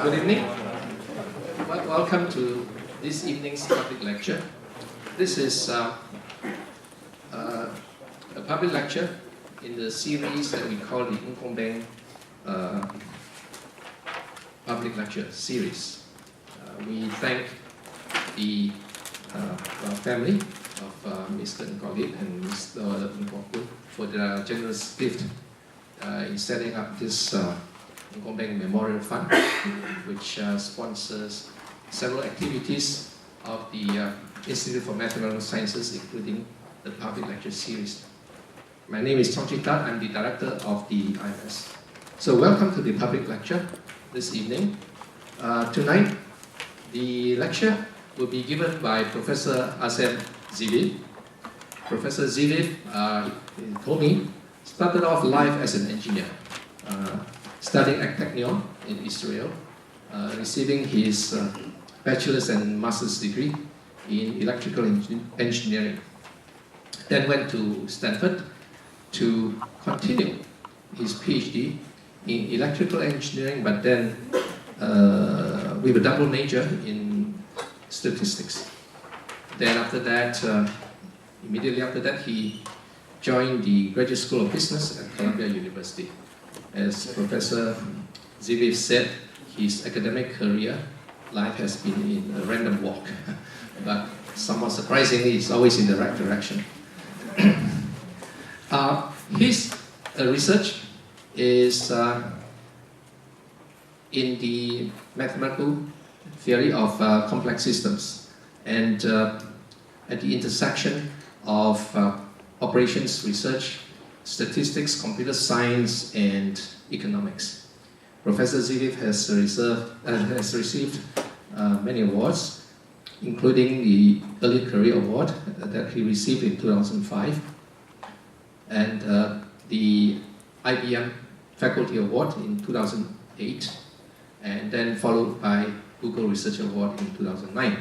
Good evening. Welcome to this evening's public lecture. This is a public lecture in the series that we call the Untitled Public Lecture series. We thank the family of Mr. Nkogit and Mr. Nkogit for their generous gift in setting up this Nkogit Memorial Fund, which sponsors several activities of the Institute for Mathematical Sciences, including the public lecture series. My name is Chong Chit-tat. I'm the director of the IMS. So welcome to the public lecture this evening. Tonight, the lecture will be given by Professor Assaf Zeevi. Professor Zeevi, he told me, started off life as an engineer, studying at Technion in Israel, receiving his bachelor's and master's degree in electrical engineering. Then went to Stanford to continue his PhD in electrical engineering, but then with a double major in statistics. Then after that, immediately after that, he joined the Graduate School of Business at Columbia University. As Professor Zeevi said, his academic career life has been in a random walk, but somewhat surprisingly, it's always in the right direction. His research is in the mathematical theory of complex systems, and at the intersection of operations research, statistics, computer science, and economics. Professor Zeevi has received many awards, including the Early Career Award that he received in 2005, and the IBM Faculty Award in 2008, and then followed by Google Research Award in 2009.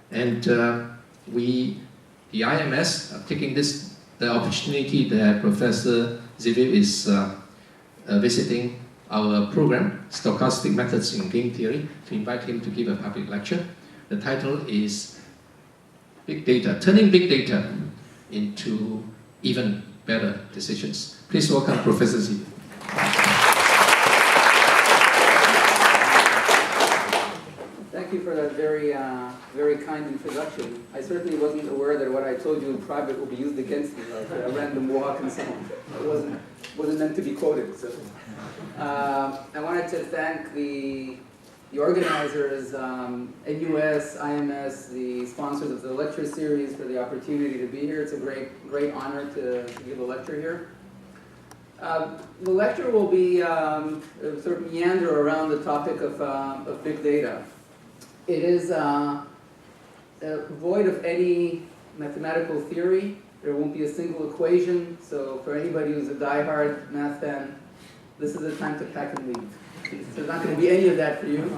And the IMS, taking the opportunity that Professor Zeevi is visiting our program, Stochastic Methods in Game Theory, to invite him to give a public lecture. The title is Big Data, Turning Big Data into Even Better Decisions. Please welcome Professor Zeevi. Thank you for that very kind introduction. I certainly wasn't aware that what I told you in private will be used against me, like a random walk and so on. It wasn't meant to be quoted. So, I wanted to thank the organizers, NUS, IMS, the sponsors of the lecture series for the opportunity to be here. It's a great honor to give a lecture here. The lecture will be sort of meander around the topic of big data. It is void of any mathematical theory. There won't be a single equation, so for anybody who's a die-hard math fan, this is the time to pack and leave. There's not going to be any of that for you.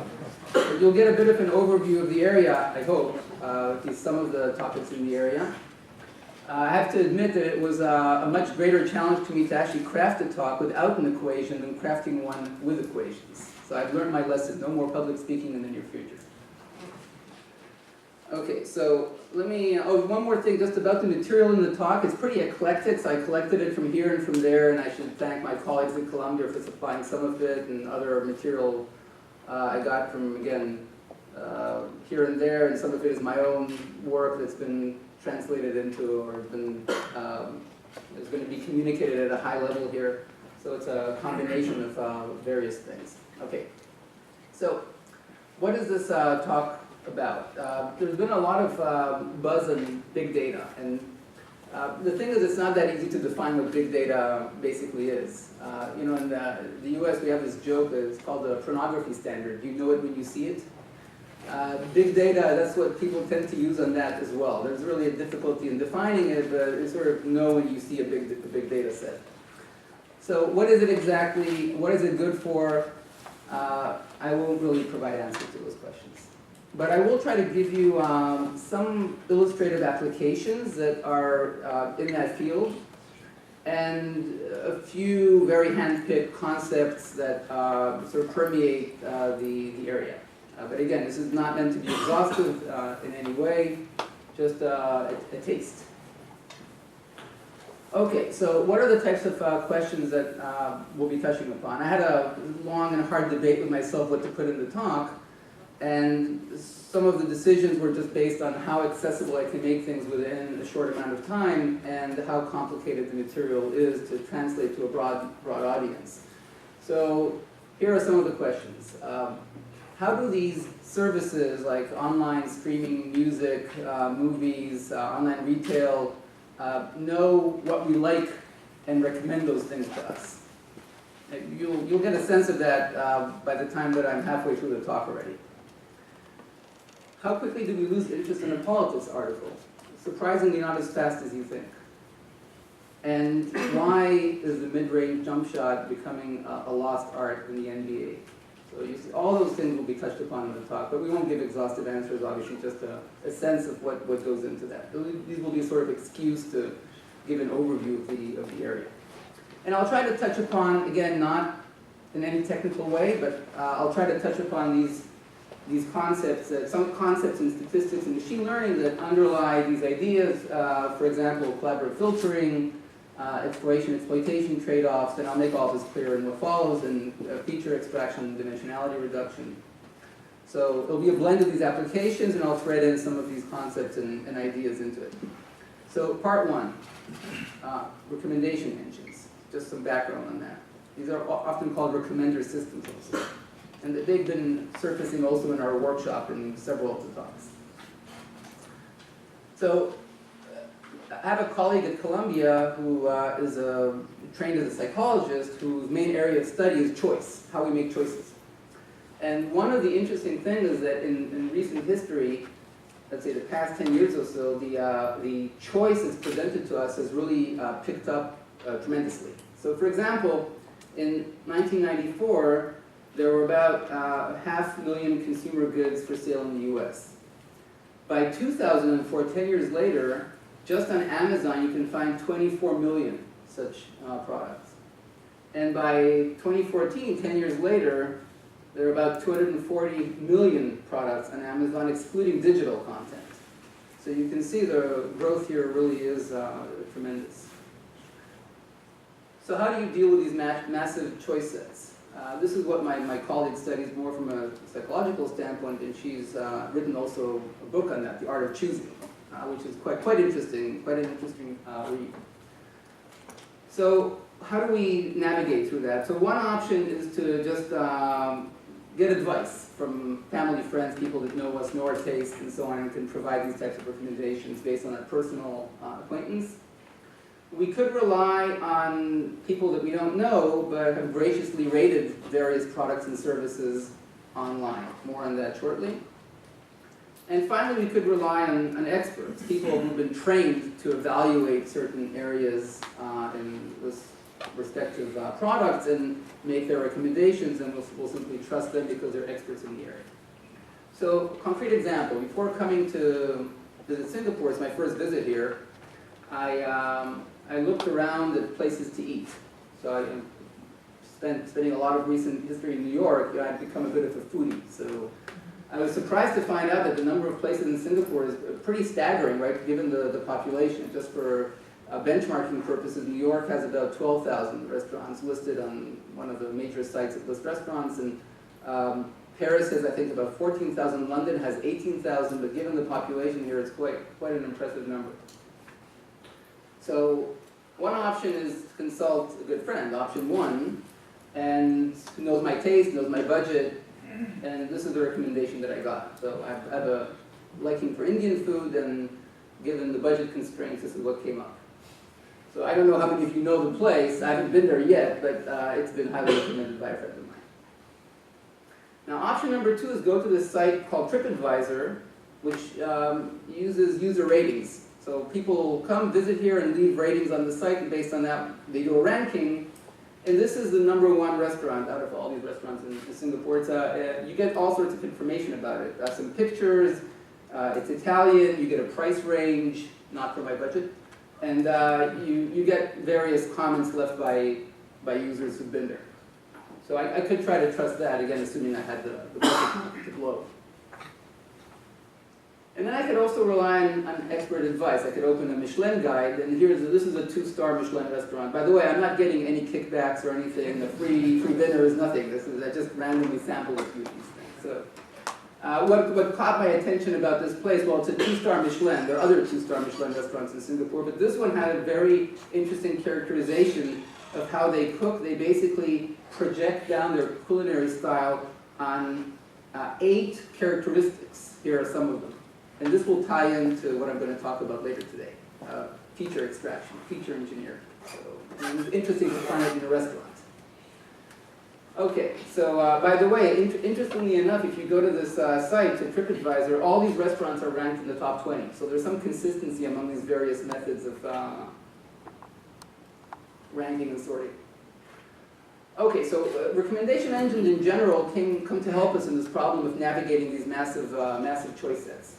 But you'll get a bit of an overview of the area, I hope, at least some of the topics in the area. I have to admit that it was a much greater challenge to me to actually craft a talk without an equation than crafting one with equations. So I've learned my lesson. No more public speaking in the near future. Okay, so let me, one more thing just about the material in the talk. It's pretty eclectic, so I collected it from here and from there, and I should thank my colleagues at Columbia for supplying some of it, and other material I got from, again, here and there, and some of it is my own work that's been translated into, or been, is going to be communicated at a high level here. So it's a combination of various things. Okay, so what is this talk about? There's been a lot of buzz on big data, and the thing is, it's not that easy to define what big data basically is. You know, in the US we have this joke that it's called the pornography standard. You know it when you see it. Big data, that's what people tend to use on that as well. There's really a difficulty in defining it, but you sort of know when you see a big data set. So what is it exactly? What is it good for? I won't really provide answers to those questions. But I will try to give you some illustrative applications that are in that field. and a few very hand-picked concepts that sort of permeate the area. But again, this is not meant to be exhaustive in any way, just a taste. Okay, so what are the types of questions that we'll be touching upon? I had a long and hard debate with myself what to put in the talk, and some of the decisions were just based on how accessible I can make things within a short amount of time and how complicated the material is to translate to a broad audience. So here are some of the questions. How do these services like online streaming music, movies, online retail, know what we like and recommend those things to us? You'll get a sense of that by the time that I'm halfway through the talk already. How quickly do we lose interest in a politics article? Surprisingly not as fast as you think. And why is the mid-range jump shot becoming a lost art in the NBA? So you see, all those things will be touched upon in the talk, but we won't give exhaustive answers, obviously, just a sense of what goes into that. These will be a sort of excuse to give an overview of the area. And I'll try to touch upon, again, not in any technical way, but I'll try to touch upon these concepts, some concepts in statistics and machine learning that underlie these ideas, for example, collaborative filtering, exploitation trade-offs, and I'll make all this clear in what follows, and feature extraction and dimensionality reduction. So it'll be a blend of these applications, and I'll thread in some of these concepts and ideas into it. So part one, recommendation engines. Just some background on that. These are often called recommender systems also. And they've been surfacing also in our workshop in several of the talks. So I have a colleague at Columbia who is trained as a psychologist whose main area of study is choice, how we make choices. And one of the interesting things is that in recent history, let's say the past 10 years or so, the choice that's presented to us has really picked up tremendously. So for example, in 1994, there were about 500,000 consumer goods for sale in the US. By 2004, 10 years later, just on Amazon, you can find 24 million such products. And by 2014, 10 years later, there are about 240 million products on Amazon, excluding digital content. So you can see the growth here really is tremendous. So how do you deal with these massive choice sets? This is what my colleague studies more from a psychological standpoint, and she's written also a book on that, The Art of Choosing, which is quite interesting, quite an interesting read. So how do we navigate through that? So one option is to just get advice from family, friends, people that know us, know our tastes, and so on, and can provide these types of recommendations based on a personal acquaintance. We could rely on people that we don't know, but have graciously rated various products and services online. More on that shortly. And finally, we could rely on experts, people who've been trained to evaluate certain areas in respective products and make their recommendations, and we'll simply trust them because they're experts in the area. So, concrete example, before coming to visit Singapore, it's my first visit here, I looked around at places to eat. So I spending a lot of recent history in New York, I've become a bit of a foodie. So I was surprised to find out that the number of places in Singapore is pretty staggering, right, given the population. Just for benchmarking purposes, New York has about 12,000 restaurants listed on one of the major sites that list restaurants, and Paris has, I think, about 14,000. London has 18,000, but given the population here, it's quite an impressive number. So one option is to consult a good friend, option one, and who knows my taste, knows my budget, and this is the recommendation that I got. So I have a liking for Indian food, and given the budget constraints, this is what came up. So I don't know how many of you know the place. I haven't been there yet, but it's been highly recommended by a friend of mine. Now option number two is go to this site called TripAdvisor, which uses user ratings. So people come visit here and leave ratings on the site, and based on that, they do a ranking. And this is the #1 restaurant out of all these restaurants in Singapore. It's, you get all sorts of information about it. Some pictures, it's Italian, you get a price range, not for my budget. And you get various comments left by users who've been there. So I could try to trust that, again, assuming I had the budget to blow. And then I could also rely on expert advice. I could open a Michelin guide, and this is a 2-star Michelin restaurant. By the way, I'm not getting any kickbacks or anything. The free dinner is nothing. I just randomly sample a few of these things. So, what caught my attention about this place? Well, it's a 2-star Michelin. There are other 2-star Michelin restaurants in Singapore, but this one had a very interesting characterization of how they cook. They basically project down their culinary style on 8 characteristics. Here are some of them. And this will tie into what I'm going to talk about later today. Feature extraction, feature engineer. So it was interesting to find it in a restaurant. Okay, so by the way, interestingly enough, if you go to this site, to TripAdvisor, all these restaurants are ranked in the top 20. So there's some consistency among these various methods of ranking and sorting. Okay, so recommendation engines in general come to help us in this problem of navigating these massive choice sets.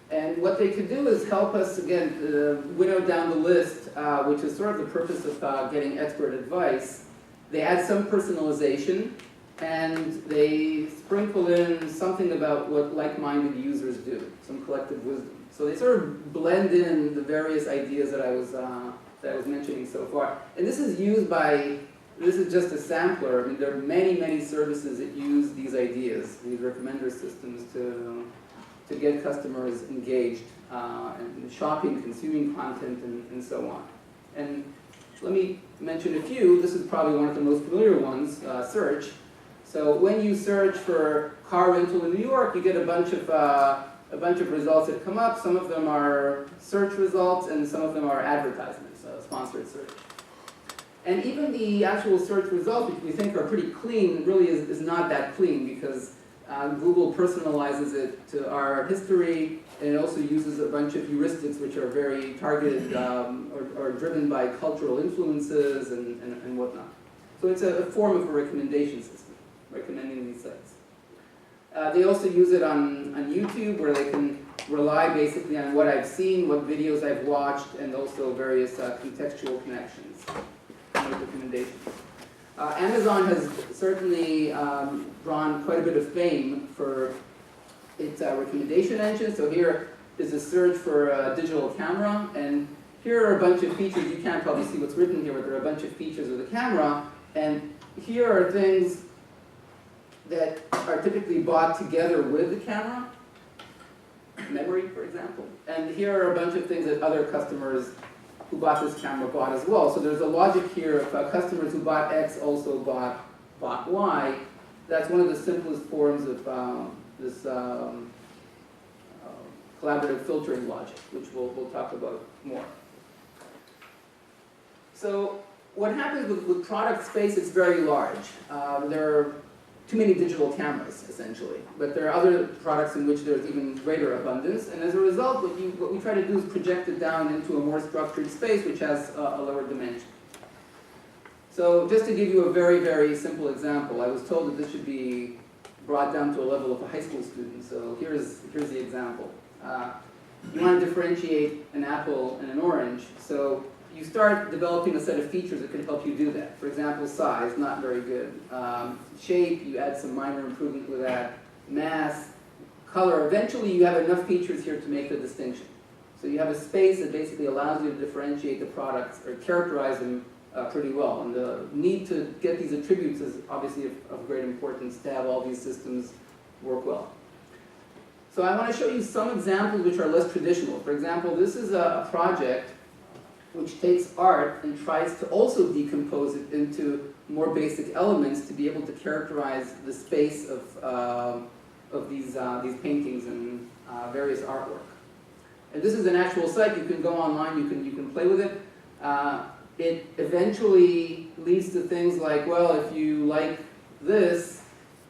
And what they could do is help us, again, winnow down the list, which is sort of the purpose of getting expert advice. They add some personalization, and they sprinkle in something about what like-minded users do, some collective wisdom. So they sort of blend in the various ideas that I was mentioning so far. And this is used by, this is just a sampler. I mean, there are many, many services that use these ideas, these recommender systems to get customers engaged in shopping, consuming content, and so on. And let me mention a few. This is probably one of the most familiar ones, search. So when you search for car rental in New York, you get a bunch of results that come up. Some of them are search results, and some of them are advertisements, sponsored search. And even the actual search results, which we think are pretty clean, really is not that clean, because Google personalizes it to our history, and it also uses a bunch of heuristics which are very targeted or driven by cultural influences and whatnot. So it's a form of a recommendation system, recommending these sites. They also use it on YouTube, where they can rely basically on what I've seen, what videos I've watched, and also various contextual connections and recommendations. Amazon has certainly drawn quite a bit of fame for its recommendation engine. So here is a search for a digital camera, and here are a bunch of features. You can't probably see what's written here, but there are a bunch of features of the camera, and here are things that are typically bought together with the camera, memory, for example. And here are a bunch of things that other customers who bought this camera bought as well. So there's a logic here of customers who bought X also bought Y. That's one of the simplest forms of this collaborative filtering logic, which we'll talk about more. So what happens with product space, it's very large. There are too many digital cameras, essentially. But there are other products in which there's even greater abundance. And as a result, what we try to do is project it down into a more structured space, which has a lower dimension. So just to give you a very, very simple example, I was told that this should be brought down to a level of a high school student. So here's the example. You want to differentiate an apple and an orange. So you start developing a set of features that can help you do that. For example, size, not very good. Shape, you add some minor improvement with that. Mass, color. Eventually, you have enough features here to make the distinction. So you have a space that basically allows you to differentiate the products or characterize them pretty well. And the need to get these attributes is obviously of great importance to have all these systems work well. So I want to show you some examples which are less traditional. For example, this is a project which takes art and tries to also decompose it into more basic elements to be able to characterize the space of these paintings and various artwork. And this is an actual site. You can go online. You can play with it. It eventually leads to things like, well, if you like this,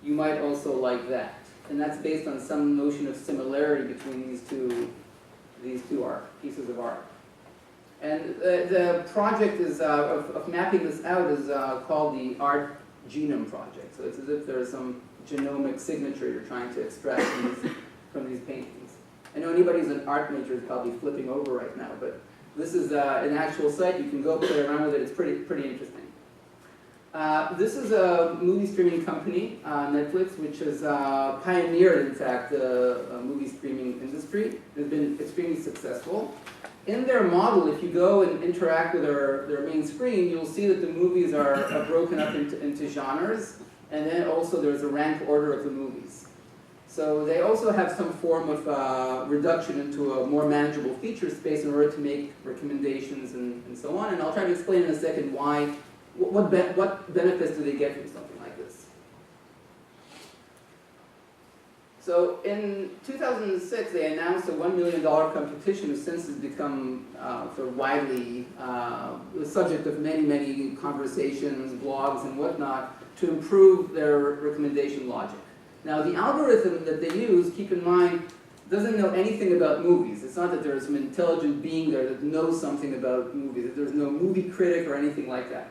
you might also like that. And that's based on some notion of similarity between these two pieces of art. And the project is of mapping this out is called the Art Genome Project. So it's as if there's some genomic signature you're trying to extract from these paintings. I know anybody who's an art major is probably flipping over right now, but This is an actual site. You can go play around with it. It's pretty interesting. This is a movie streaming company, Netflix, which has pioneered, in fact, the movie streaming industry. It has been extremely successful. In their model, if you go and interact with their main screen, you'll see that the movies are broken up into genres, and then also there's a rank order of the movies. So they also have some form of reduction into a more manageable feature space in order to make recommendations and so on. And I'll try to explain in a second why, what benefits do they get from something like this. So in 2006, they announced a $1 million competition, which since has become sort of widely the subject of many conversations, blogs, and whatnot, to improve their recommendation logic. Now, the algorithm that they use, keep in mind, doesn't know anything about movies. It's not that there's some intelligent being there that knows something about movies, that there's no movie critic or anything like that.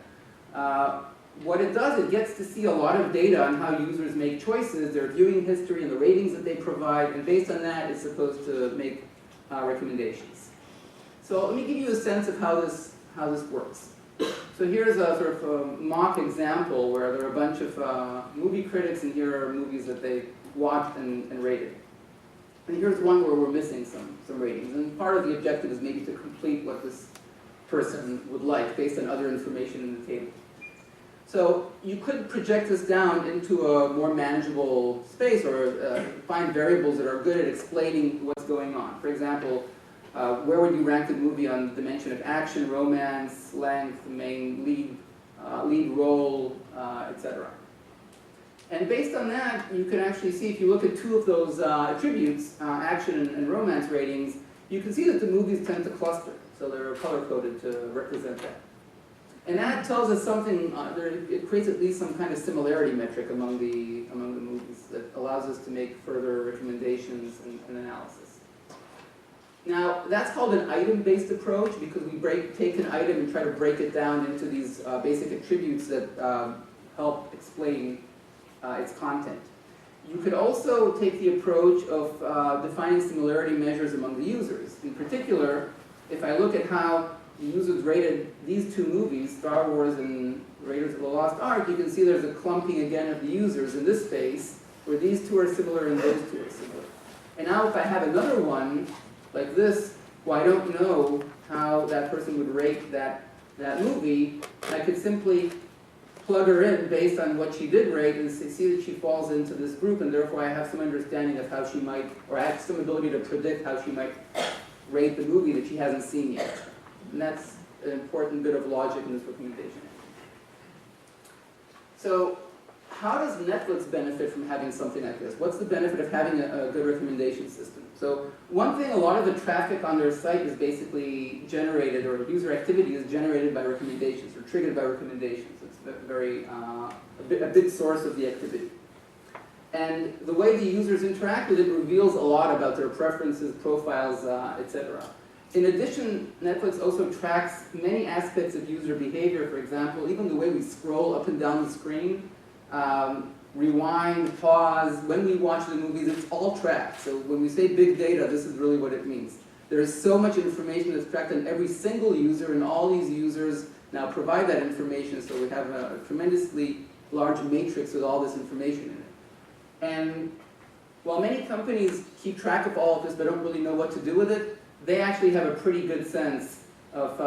What it does, it gets to see a lot of data on how users make choices, their viewing history and the ratings that they provide, and based on that, it's supposed to make recommendations. So let me give you a sense of how this works. So here's a sort of a mock example where there are a bunch of movie critics, and here are movies that they watched and rated. And here's one where we're missing some ratings, and part of the objective is maybe to complete what this person would like based on other information in the table. So you could project this down into a more manageable space, or find variables that are good at explaining what's going on. For example, where would you rank the movie on the dimension of action, romance, length, main lead role, etc. And based on that, you can actually see, if you look at two of those attributes, action and romance ratings, you can see that the movies tend to cluster. So they're color-coded to represent that. And that tells us something, it creates at least some kind of similarity metric among the movies that allows us to make further recommendations and analysis. Now, that's called an item-based approach, because we take an item and try to break it down into these basic attributes that help explain its content. You could also take the approach of defining similarity measures among the users. In particular, if I look at how the users rated these two movies, Star Wars and Raiders of the Lost Ark, you can see there's a clumping again of the users in this space, where these two are similar and those two are similar. And now if I have another one, like this, well, I don't know how that person would rate that movie, I could simply plug her in based on what she did rate and see that she falls into this group, and therefore I have some understanding of how she might, or I have some ability to predict how she might rate the movie that she hasn't seen yet. And that's an important bit of logic in this recommendation. So how does Netflix benefit from having something like this? What's the benefit of having a good recommendation system? So one thing, a lot of the traffic on their site is basically generated, or user activity is generated by recommendations, or triggered by recommendations. It's a big source of the activity. And the way the users interact with it reveals a lot about their preferences, profiles, etc. In addition, Netflix also tracks many aspects of user behavior. For example, even the way we scroll up and down the screen, rewind, pause, when we watch the movies, it's all tracked. So when we say big data, this is really what it means. There is so much information that's tracked on every single user, and all these users now provide that information, so we have a tremendously large matrix with all this information in it. And while many companies keep track of all of this but don't really know what to do with it, they actually have a pretty good sense of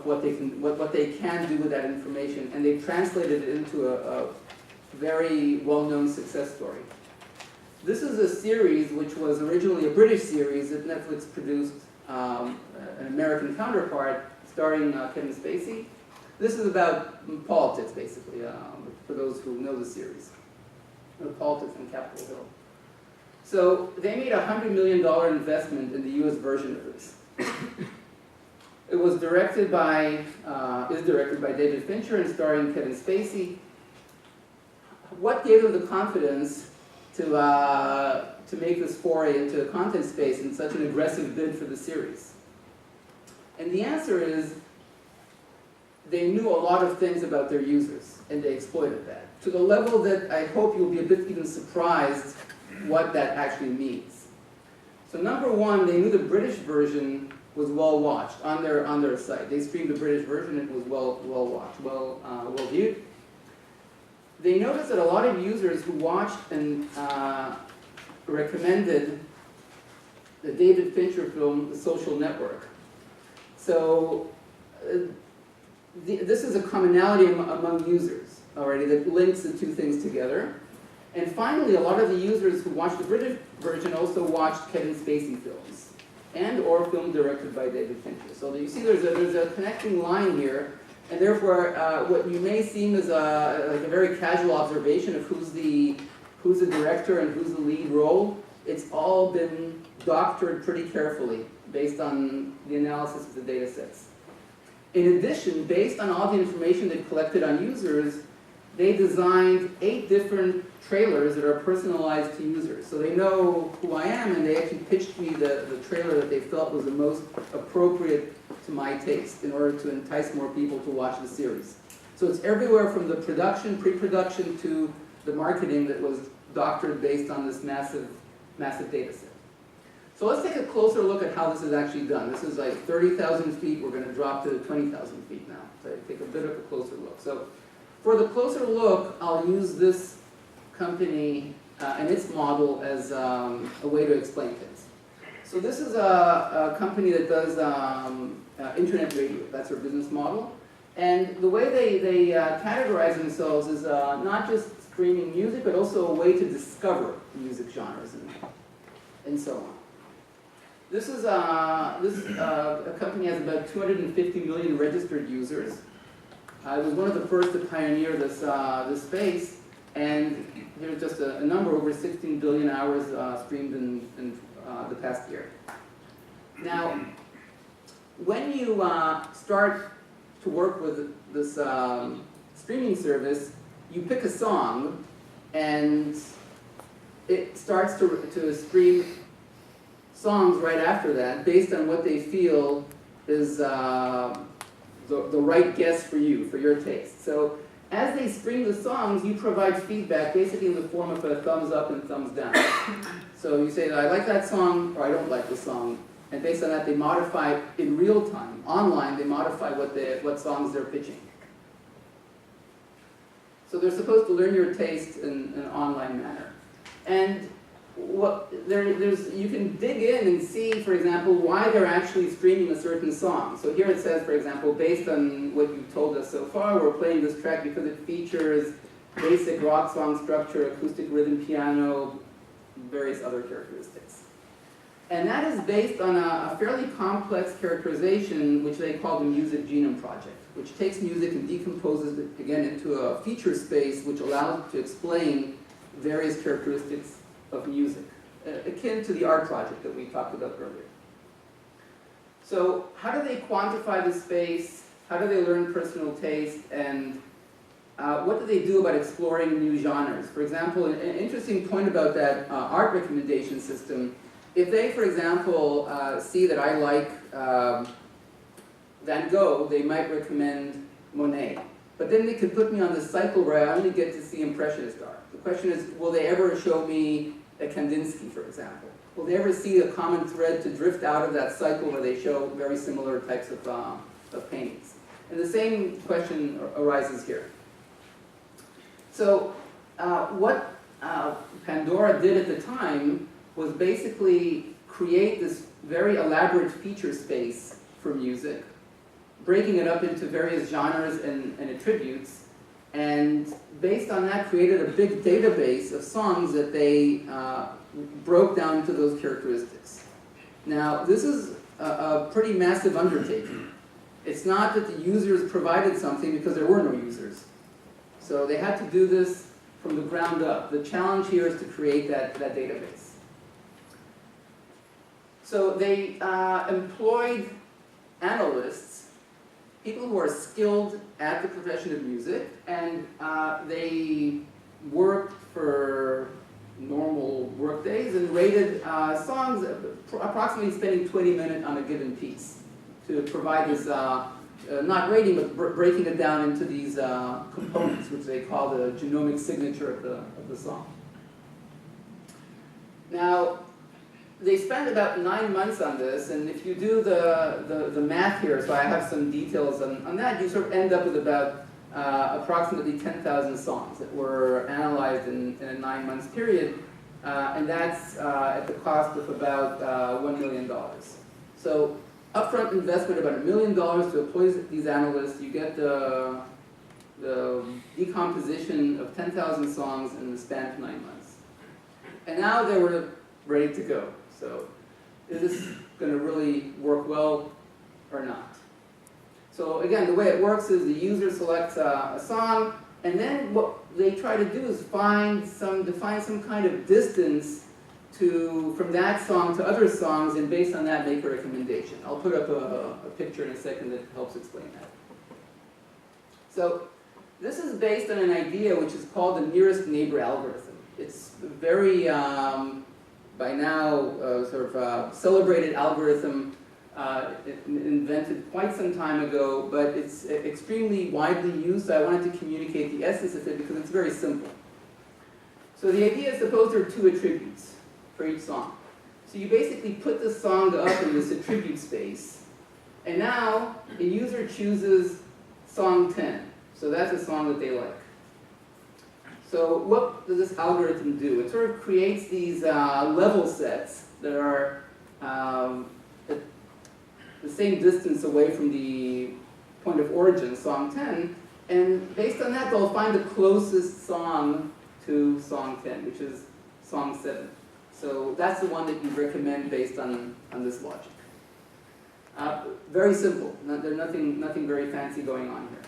what they can do with that information, and they've translated it into a very well-known success story. This is a series which was originally a British series that Netflix produced, an American counterpart, starring Kevin Spacey. This is about politics, basically, for those who know the series. Politics on Capitol Hill. So they made a $100 million investment in the US version of this. It was directed by David Fincher and starring Kevin Spacey. What gave them the confidence to make this foray into the content space in such an aggressive bid for the series? And the answer is, they knew a lot of things about their users, and they exploited that, to the level that I hope you'll be a bit even surprised what that actually means. So number one, they knew the British version was well watched on their site. They streamed the British version, it was well watched, well viewed. They noticed that a lot of users who watched and recommended the David Fincher film, The Social Network. So this is a commonality among users already that links the two things together. And finally, a lot of the users who watched the British version also watched Kevin Spacey films and or films directed by David Fincher. So you see there's a connecting line here, and therefore what you may seem as like a very casual observation of who's the director and who's the lead role, it's all been doctored pretty carefully based on the analysis of the data sets. In addition, based on all the information they've collected on users, they designed 8 different trailers that are personalized to users. So they know who I am, and they actually pitched me the trailer that they felt was the most appropriate to my taste in order to entice more people to watch the series. So it's everywhere from the production, pre-production, to the marketing that was doctored based on this massive data set. So let's take a closer look at how this is actually done. This is like 30,000 feet. We're going to drop to 20,000 feet now. So take a bit of a closer look. So for the closer look, I'll use this company and its model as a way to explain things. So this is a company that does internet radio. That's their business model. And the way they categorize themselves is not just streaming music, but also a way to discover music genres and so on. This a company has about 250 million registered users. I was one of the first to pioneer this space, and there's just a number, over 16 billion hours streamed in the past year. Now, when you start to work with this streaming service, you pick a song, and it starts to stream songs right after that based on what they feel is the right guess for you, for your taste. So as they stream the songs, you provide feedback basically in the form of a thumbs up and thumbs down. So you say, I like that song, or I don't like the song. And based on that, they modify in real time, online, they modify what songs they're pitching. So they're supposed to learn your taste in an online manner. And you can dig in and see, for example, why they're actually streaming a certain song. So here it says, for example, based on what you've told us so far, we're playing this track because it features basic rock song structure, acoustic rhythm piano, various other characteristics. And that is based on a fairly complex characterization, which they call the Music Genome Project, which takes music and decomposes it, again, into a feature space which allows it to explain various characteristics of music, akin to the art project that we talked about earlier. So how do they quantify the space? How do they learn personal taste? And what do they do about exploring new genres? For example, an interesting point about that art recommendation system, if they, for example, see that I like Van Gogh, they might recommend Monet. But then they could put me on this cycle where I only get to see Impressionist art. The question is, will they ever show me a Kandinsky, for example? Will they ever see a common thread to drift out of that cycle where they show very similar types of paintings? And the same question arises here. So what Pandora did at the time was basically create this very elaborate feature space for music, breaking it up into various genres and attributes, and based on that created a big database of songs that they broke down into those characteristics. Now, this is a pretty massive undertaking. It's not that the users provided something because there were no users. So they had to do this from the ground up. The challenge here is to create that database. So they employed analysts, people who are skilled at the profession of music, and they worked for normal work days and rated songs, approximately spending 20 minutes on a given piece to provide this, not rating, but breaking it down into these components, which they call the genomic signature of the song. Now, they spent about 9 months on this, and if you do the math here, so I have some details on that, you sort of end up with about approximately 10,000 songs that were analyzed in a 9 months period, and that's at the cost of about $1 million. So upfront investment about $1 million to employ these analysts. You get the decomposition of 10,000 songs in the span of 9 months. And now they were ready to go. So is this going to really work well or not? So again, the way it works is the user selects a song, and then what they try to do is define some kind of distance from that song to other songs, and based on that make a recommendation. I'll put up a picture in a second that helps explain that. So this is based on an idea which is called the nearest neighbor algorithm. It's very, by now, sort of celebrated algorithm invented quite some time ago, but it's extremely widely used, so I wanted to communicate the essence of it because it's very simple. So the idea is, suppose there are 2 attributes for each song. So you basically put the song up in this attribute space, and now a user chooses song 10. So that's a song that they like. So what does this algorithm do? It sort of creates these level sets that are at the same distance away from the point of origin, song 10, and based on that they'll find the closest song to song 10, which is song 7. So that's the one that you recommend based on this logic. Very simple. There's nothing very fancy going on here.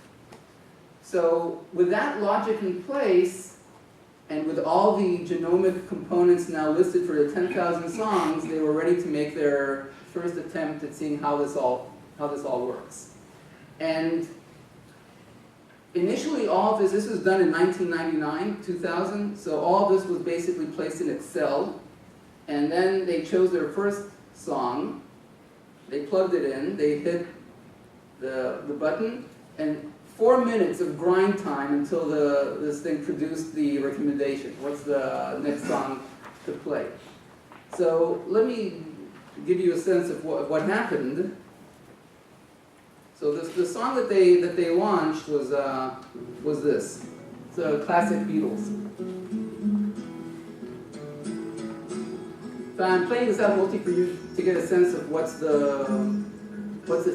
So with that logic in place, and with all the genomic components now listed for the 10,000 songs, they were ready to make their first attempt at seeing how this all works. And initially all of this was done in 1999, 2000, so all of this was basically placed in Excel, and then they chose their first song, they plugged it in, they hit the button, and 4 minutes of grind time until this thing produced the recommendation. What's the next song to play? So let me give you a sense of what happened. So the song that they launched was this. It's a classic Beatles. So I'm playing this out mostly for you to get a sense of what's the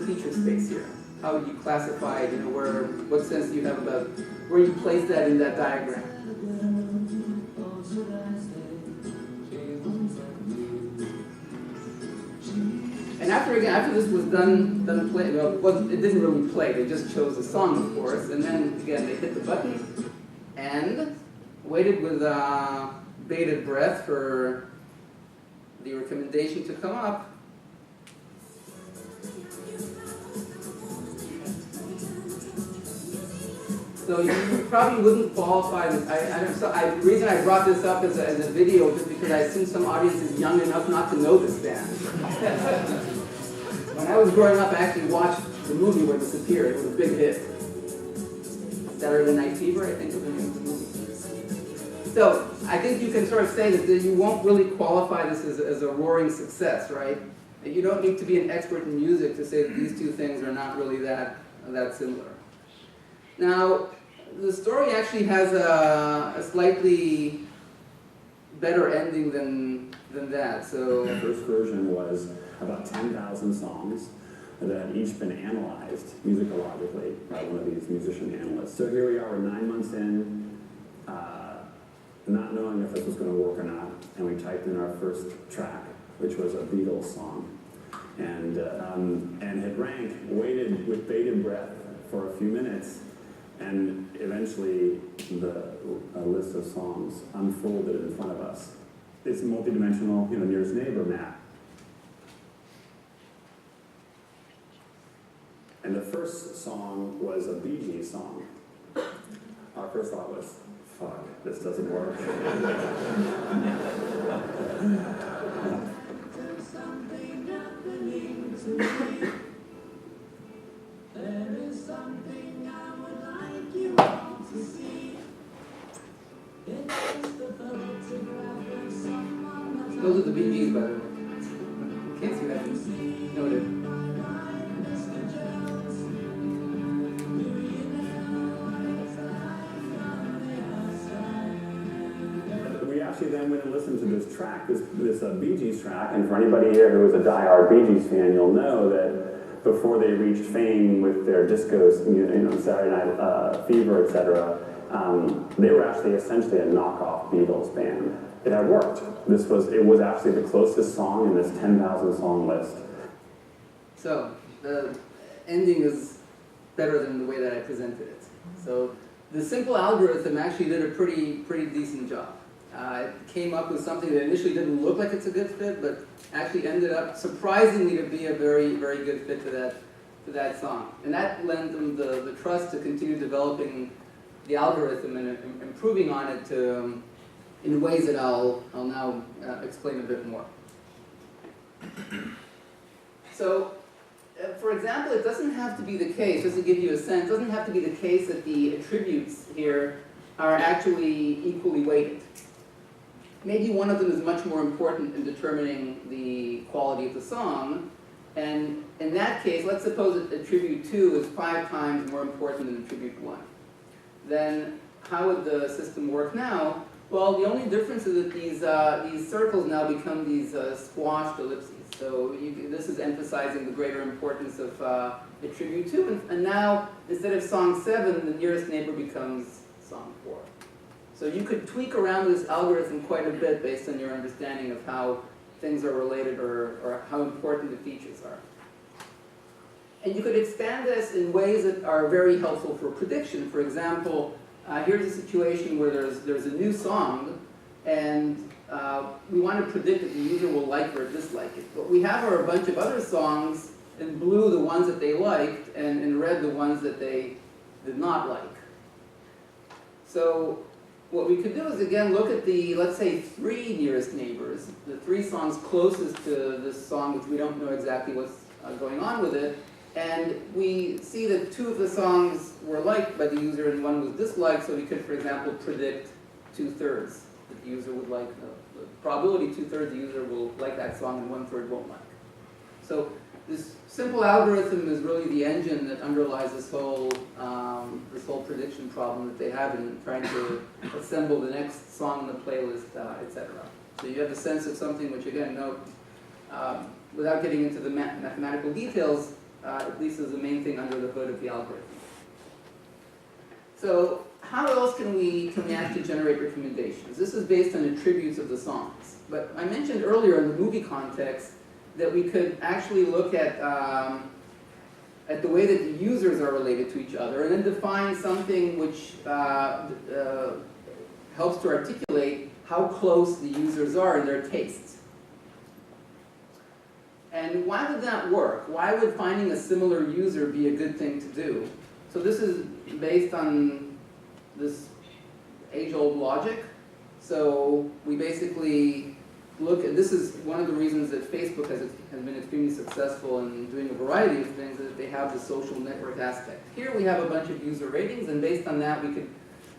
feature space here. How would you classify it, what sense do you have about where you place that in that diagram? And after this was done playing, well, it didn't really play, they just chose a song, of course, and then again they hit the button and waited with bated breath for the recommendation to come up. So you probably wouldn't qualify this. The reason I brought this up as a video is because I assume some audience is young enough not to know this band. When I was growing up, I actually watched the movie where this appeared. It was a big hit. Saturday Night Fever, I think was the name of the movie. So I think you can sort of say that you won't really qualify this as a roaring success, right? You don't need to be an expert in music to say that these two things are not really that similar. Now, the story actually has a slightly better ending than that. So the first version was about 10,000 songs that had each been analyzed musicologically by one of these musician analysts. So here we are, we're 9 months in, not knowing if this was going to work or not, and we typed in our first track, which was a Beatles song, and hit rank, waited with bated breath for a few minutes, and eventually a list of songs unfolded in front of us. It's a multi-dimensional, nearest neighbor map. And the first song was a Bee Gees song. Our first thought was, fuck, this doesn't work. There's something happening to me. There is something I would like you all to see. It's just a photograph of someone that's those are the Bee Gees, by the way. actually then went and listened to this track, this Bee Gees track, and for anybody here who is a diehard Bee Gees fan, you'll know that before they reached fame with their discos, Saturday Night Fever, etc., they were actually essentially a knockoff Beatles band. It had worked. It was actually the closest song in this 10,000 song list. So the ending is better than the way that I presented it. So the simple algorithm actually did a pretty decent job. It came up with something that initially didn't look like it's a good fit, but actually ended up surprisingly to be a very, very good fit to that song. And that lent them the trust to continue developing the algorithm and improving on it in ways that I'll now explain a bit more. So, for example, it doesn't have to be the case, just to give you a sense, it doesn't have to be the case that the attributes here are actually equally weighted. Maybe one of them is much more important in determining the quality of the song, and in that case, let's suppose that attribute 2 is 5 times more important than attribute 1. Then how would the system work now? Well, the only difference is that these circles now become these squashed ellipses. So this is emphasizing the greater importance of attribute 2, and now instead of song 7, the nearest neighbor becomes song 4. So you could tweak around this algorithm quite a bit based on your understanding of how things are related or how important the features are. And you could expand this in ways that are very helpful for prediction. For example, here's a situation where there's a new song, and we want to predict that the user will like or dislike it. What we have are a bunch of other songs, in blue the ones that they liked, and in red the ones that they did not like. So what we could do is, again, look at the, let's say, 3 nearest neighbors, the 3 songs closest to this song, which we don't know exactly what's going on with it, and we see that 2 of the songs were liked by the user and 1 was disliked, so we could, for example, predict 2/3 that the user would like. The probability 2/3 the user will like that song and 1/3 won't like. So this simple algorithm is really the engine that underlies this whole prediction problem that they have in trying to assemble the next song in the playlist, etc. So you have a sense of something which, again, without getting into the mathematical details, at least is the main thing under the hood of the algorithm. So how else can we actually generate recommendations? This is based on attributes of the songs. But I mentioned earlier in the movie context that we could actually look at the way that the users are related to each other and then define something which helps to articulate how close the users are in their tastes. And why would that work? Why would finding a similar user be a good thing to do? So this is based on this age-old logic. So we basically look at, this is one of the reasons that Facebook has been extremely successful in doing a variety of things, is that they have the social network aspect. Here we have a bunch of user ratings, and based on that we could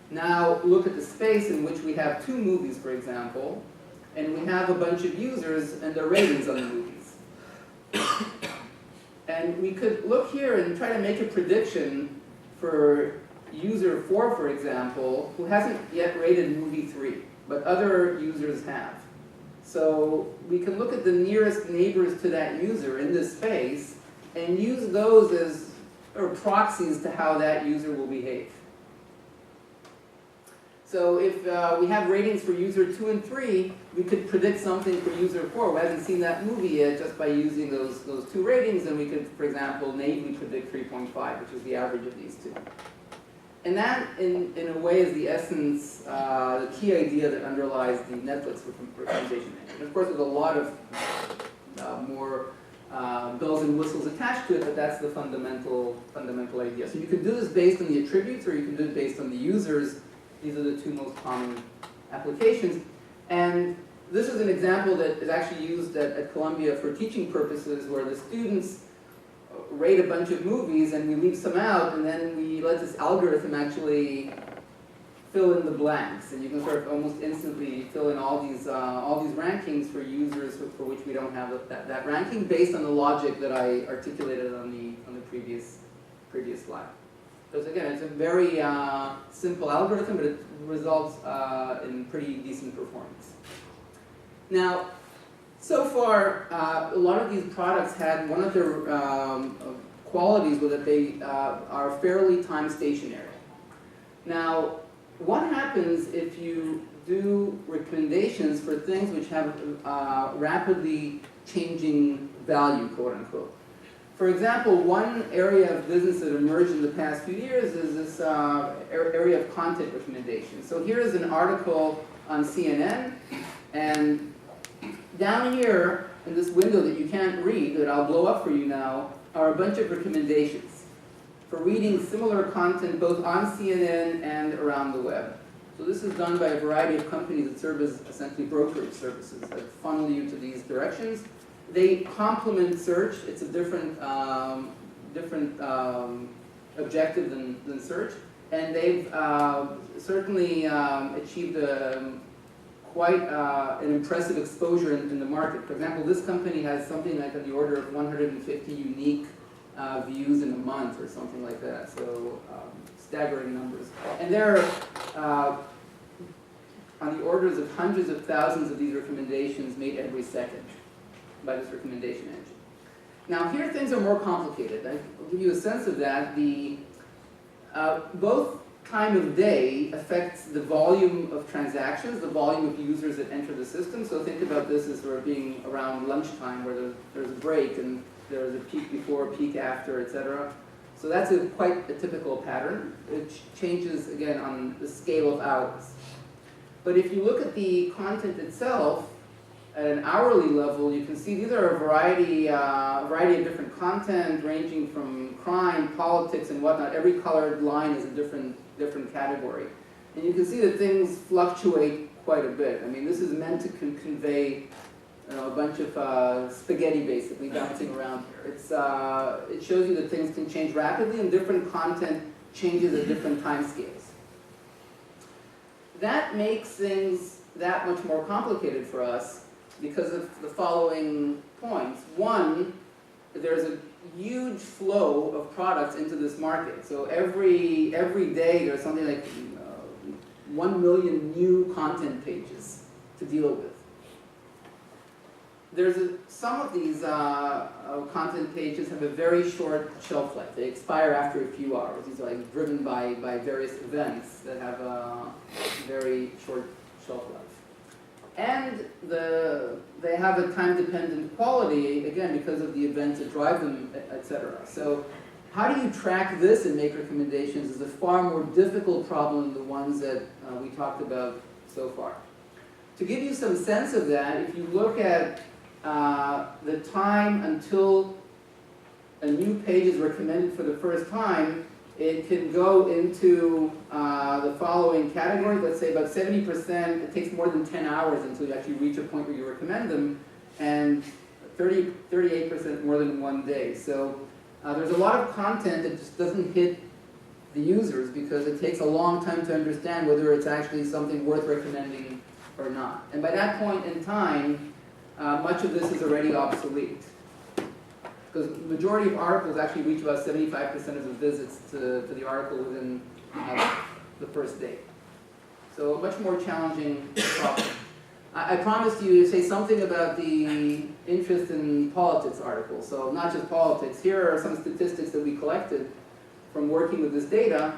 now look at the space in which we have 2 movies, for example, and we have a bunch of users and their ratings on the movies. And we could look here and try to make a prediction for user 4, for example, who hasn't yet rated movie 3, but other users have. So we can look at the nearest neighbors to that user in this space and use those as proxies to how that user will behave. So if we have ratings for user 2 and 3, we could predict something for user 4 who hasn't seen that movie yet just by using those 2 ratings, and we could, for example, naively predict 3.5, which is the average of these 2. And that, in a way, is the essence, the key idea that underlies the Netflix recommendation engine. Of course, there's a lot of more bells and whistles attached to it, but that's the fundamental idea. So you can do this based on the attributes, or you can do it based on the users. These are the 2 most common applications. And this is an example that is actually used at Columbia for teaching purposes, where the students rate a bunch of movies and we leave some out, and then we let this algorithm actually fill in the blanks. And you can sort of almost instantly fill in all these rankings for users for which we don't have that ranking, based on the logic that I articulated on the previous slide. Because again, it's a very simple algorithm, but it results in pretty decent performance. Now, so far, a lot of these products had one of their qualities was that they are fairly time stationary. Now, what happens if you do recommendations for things which have rapidly changing value, quote unquote? For example, one area of business that emerged in the past few years is this area of content recommendation. So here is an article on CNN, and down here in this window that you can't read, that I'll blow up for you now, are a bunch of recommendations for reading similar content both on CNN and around the web. So this is done by a variety of companies that serve as essentially brokerage services that funnel you to these directions. They complement search. It's a different objective than search, and they've certainly achieved quite an impressive exposure in the market. For example, this company has something like on the order of 150 unique views in a month or something like that. So staggering numbers, and they're on the orders of hundreds of thousands of these recommendations made every second by this recommendation engine. Now here things are more complicated. I'll give you a sense of that. Both time of day affects the volume of transactions, the volume of users that enter the system. So think about this as sort of being around lunchtime where there's a break and there's a peak before, a peak after, etc. So that's quite a typical pattern. It changes again on the scale of hours. But if you look at the content itself, at an hourly level, you can see these are a variety of different content ranging from crime, politics, and whatnot. Every colored line is a different category. And you can see that things fluctuate quite a bit. I mean, this is meant to convey a bunch of spaghetti basically bouncing around here. It shows you that things can change rapidly and different content changes at different time scales. That makes things that much more complicated for us because of the following points. One, there's a huge flow of products into this market. So every day there's something like 1 million new content pages to deal with. Some of these content pages have a very short shelf life. They expire after a few hours. These are like driven by various events that have a very short shelf life. And they have a time-dependent quality, again, because of the events that drive them, etc. So how do you track this and make recommendations is a far more difficult problem than the ones that we talked about so far. To give you some sense of that, if you look at the time until a new page is recommended for the first time, it can go into the following categories. Let's say about 70%, it takes more than 10 hours until you actually reach a point where you recommend them, and 38% more than 1 day. So there's a lot of content that just doesn't hit the users because it takes a long time to understand whether it's actually something worth recommending or not. And by that point in time, much of this is already obsolete. Because the majority of articles actually reach about 75% of the visits to the article within the first day. So a much more challenging problem. I promised you to say something about the interest in politics articles. So not just politics. Here are some statistics that we collected from working with this data.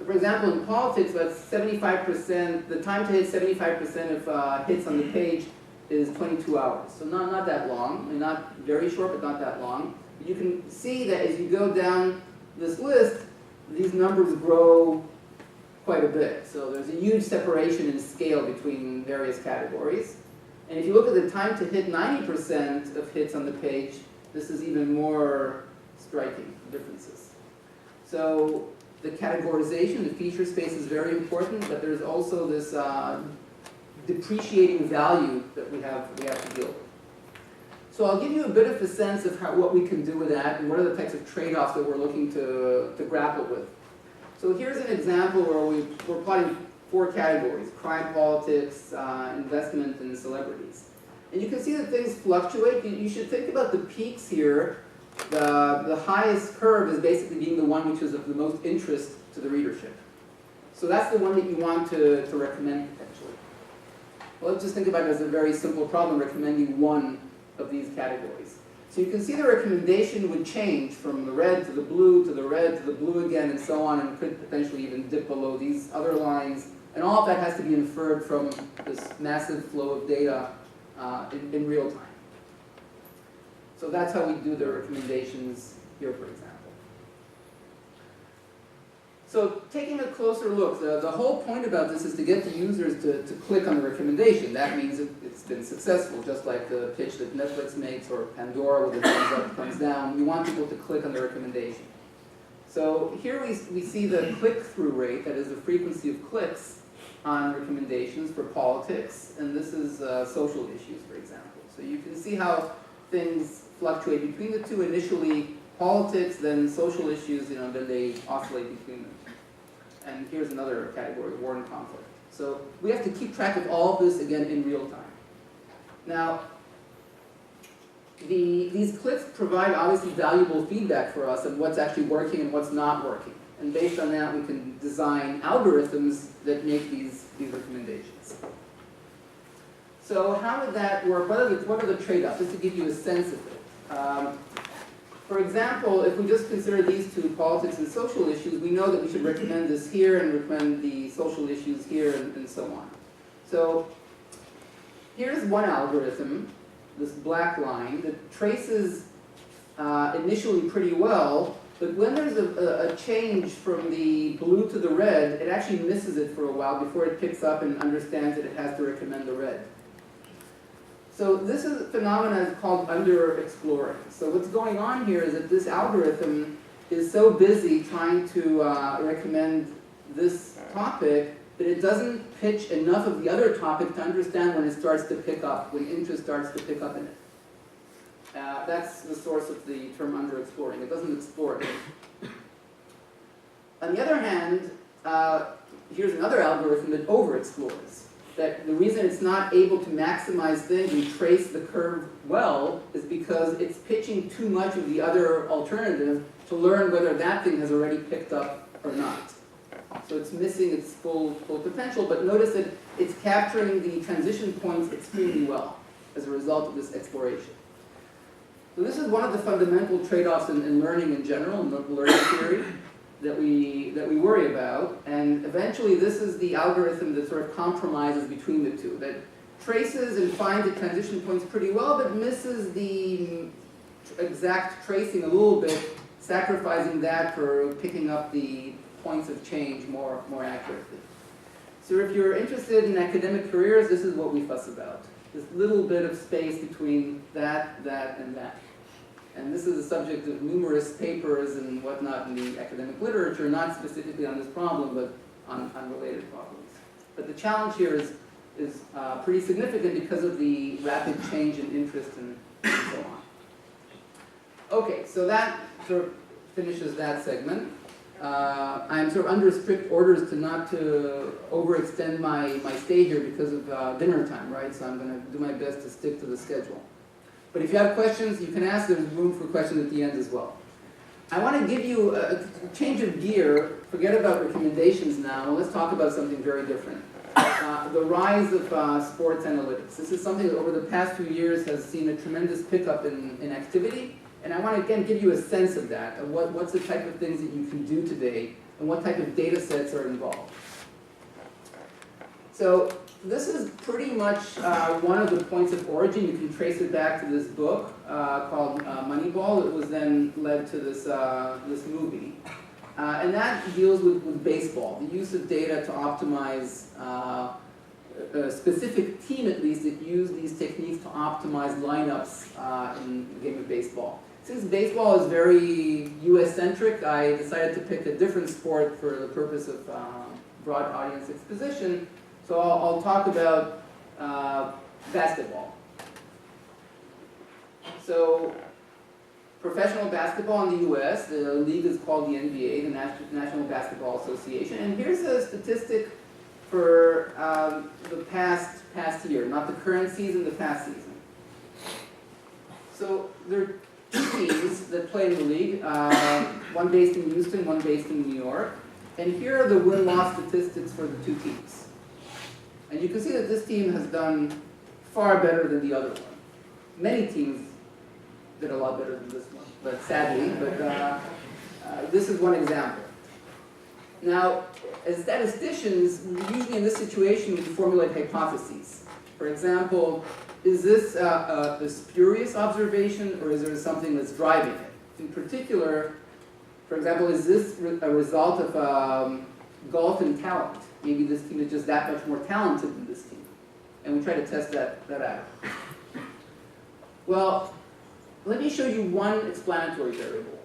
So for example, in politics, about 75%, the time to hit 75% of hits on the page is 22 hours. So not that long, and not very short, but not that long. But you can see that as you go down this list, these numbers grow quite a bit. So there's a huge separation in scale between various categories. And if you look at the time to hit 90% of hits on the page, this is even more striking differences. So the categorization, the feature space is very important, but there's also this depreciating value that we have to deal with. So I'll give you a bit of a sense of what we can do with that and what are the types of trade-offs that we're looking to grapple with. So here's an example where we're plotting 4 categories: crime, politics, investment, and celebrities. And you can see that things fluctuate. You should think about the peaks here The highest curve is basically being the one which is of the most interest to the readership. So that's the one that you want to recommend potentially. Well, let's just think about it as a very simple problem, recommending one of these categories. So you can see the recommendation would change from the red to the blue to the red to the blue again and so on, and could potentially even dip below these other lines. And all of that has to be inferred from this massive flow of data in real time. So that's how we do the recommendations here, for example. So taking a closer look, the whole point about this is to get the users to click on the recommendation. That means it's been successful, just like the pitch that Netflix makes or Pandora with the thumbs up, thumbs down. We want people to click on the recommendation. So here we see the click-through rate, that is the frequency of clicks on recommendations for politics, and this is social issues, for example. So you can see how things fluctuate between the two. Initially politics, then social issues, then they oscillate between them. And here's another category, war and conflict. So we have to keep track of all of this, again, in real time. Now, these clicks provide obviously valuable feedback for us on what's actually working and what's not working. And based on that, we can design algorithms that make these recommendations. So how would that work? What are the trade-offs? Just to give you a sense of it. For example, if we just consider these two, politics and social issues, we know that we should recommend this here and recommend the social issues here and so on. So here's one algorithm, this black line, that traces initially pretty well, but when there's a change from the blue to the red, it actually misses it for a while before it picks up and understands that it has to recommend the red. So this is a phenomenon called under-exploring. So what's going on here is that this algorithm is so busy trying to recommend this topic that it doesn't pitch enough of the other topic to understand when it starts to pick up, when interest starts to pick up in it. That's the source of the term under-exploring. It doesn't explore it. On the other hand, here's another algorithm that over-explores. That the reason it's not able to maximize things and trace the curve well is because it's pitching too much of the other alternative to learn whether that thing has already picked up or not. So it's missing its full potential, but notice that it's capturing the transition points extremely well as a result of this exploration. So this is one of the fundamental trade-offs in learning in general, in learning theory, that we worry about, and eventually this is the algorithm that sort of compromises between the two, that traces and finds the transition points pretty well, but misses the exact tracing a little bit, sacrificing that for picking up the points of change more accurately. So if you're interested in academic careers, this is what we fuss about. This little bit of space between that, and that. And this is the subject of numerous papers and whatnot in the academic literature, not specifically on this problem, but on related problems. But the challenge here is pretty significant because of the rapid change in interest and so on. Okay, so that sort of finishes that segment. I'm sort of under strict orders to not to overextend my stay here because of dinner time, right? So I'm going to do my best to stick to the schedule. But if you have questions, you can ask. There's room for questions at the end as well. I want to give you a change of gear. Forget about recommendations now, and let's talk about something very different. The rise of sports analytics. This is something that over the past few years has seen a tremendous pickup in activity. And I want to, again, give you a sense of that, of what's the type of things that you can do today, and what type of data sets are involved. So this is pretty much one of the points of origin. You can trace it back to this book called Moneyball. It was then led to this movie. And that deals with baseball, the use of data to optimize a specific team, at least, that use these techniques to optimize lineups in the game of baseball. Since baseball is very US-centric, I decided to pick a different sport for the purpose of broad audience exposition. So I'll talk about basketball. So professional basketball in the US, the league is called the NBA, the National Basketball Association. And here's a statistic for the past year, not the current season, the past season. So there are two teams that play in the league, one based in Houston, one based in New York. And here are the win-loss statistics for the two teams. And you can see that this team has done far better than the other one. Many teams did a lot better than this one, but sadly, this is one example. Now, as statisticians, usually in this situation, we formulate hypotheses. For example, is this a spurious observation, or is there something that's driving it? In particular, for example, is this a result of golf and talent? Maybe this team is just that much more talented than this team. And we try to test that out. Well, let me show you one explanatory variable,